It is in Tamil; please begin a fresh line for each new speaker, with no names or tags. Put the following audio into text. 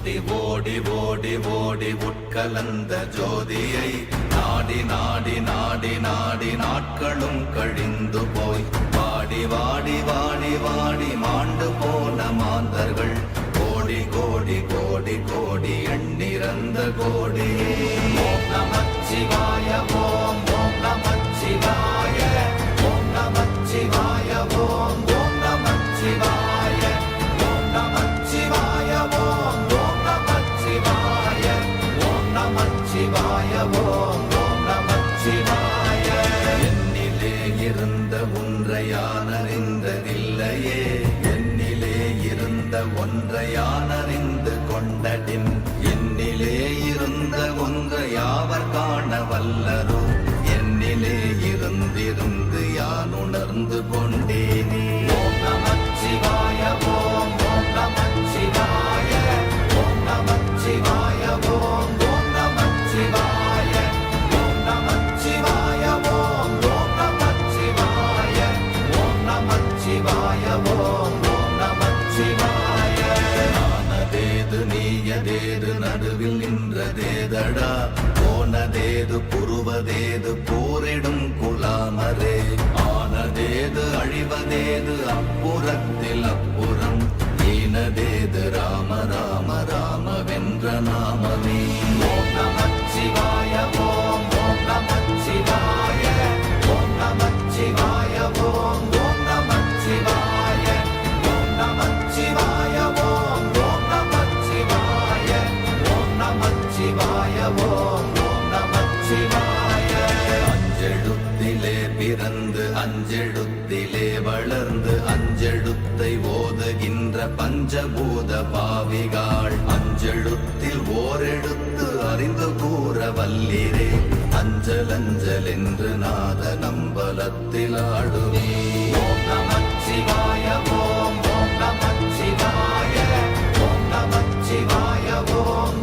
ஓடி ஓடி ஓடி ஓடி உட்கலந்த ஜோதியை நாடி நாடி நாடி நாடி நாட்களும் கழிந்து போய் வாடி வாடி வாடி வாடி மாண்டு போன மாந்தர்கள் கோடி கோடி கோடி கோடி எண்ணிறந்த கோடி. ஓம் நமச்சிவாய ஓம் ஓம் நமச்சிவாய ஓம் நமச்சிவாய ஓம் ஓம் நமச்சிவாய ஓம் நமச்சிவாய ஓம் ஓம் நமச்சிவாய ஓம் நமச்சிவாய ஓம் ஓம் நமச்சிவாய. என்னிலே இருந்த ஒன்றை யான் அறிந்ததில்லையே, என்னிலே இருந்த ஒன்றை யான் அறிந்து கொண்டடின், என்னிலே இருந்த ஒன்றை யாவர் காண வல்லரோ, என்னிலே இருந்திருந்து யான் உணர்ந்து கொண்டேனே. ஓம் நமச்சிவாய ஓம் ஓம் நமச்சிவாய ஓம் நமச்சிவாய ஓம் ஓம் நமச்சிவாய ஓம் நமச்சிவாய ஓம் ஓம் நமச்சிவாய ஓம் நமச்சிவாய ஓம் ஓம் நமச்சிவாய. ஆனதேது நீயதேது நடுவில் நின்றதேதடா, போனதேது புருவதேது போரிடும் குலாமரே, ஆனதேது அழிவதேது அப்புறத்தில் அப்புறம், ஈனதேது ராம ராம ராம வென்ற நாமமே. ஓம் நமச்சிவாய ஓம் ஓம் நமச்சிவாய ஓம் நமச்சிவாய ஓம் ஓம் நமச்சிவாய ஓம் நமச்சிவாய ஓம் ஓம் நமச்சிவாய ஓம் நமச்சிவாய ஓம் ஓம் நமச்சிவாய. அஞ்செழுத்திலே பிறந்து அஞ்செழுத்திலே வளர்ந்து அஞ்செழுத்தை ஓதுகின்ற பஞ்சபூத பாவிகாள், அஞ்செழுத்தில் ஓரெழுத்து அறிந்து கூற வல்லிரே, அஞ்சல் அஞ்சல் என்று நாத நம்பலத்தில் ஆடுவே. ஓம் நமச்சிவாய ஓம் ஓம் நமச்சிவாய ஓம் நமச்சிவாய ஓம்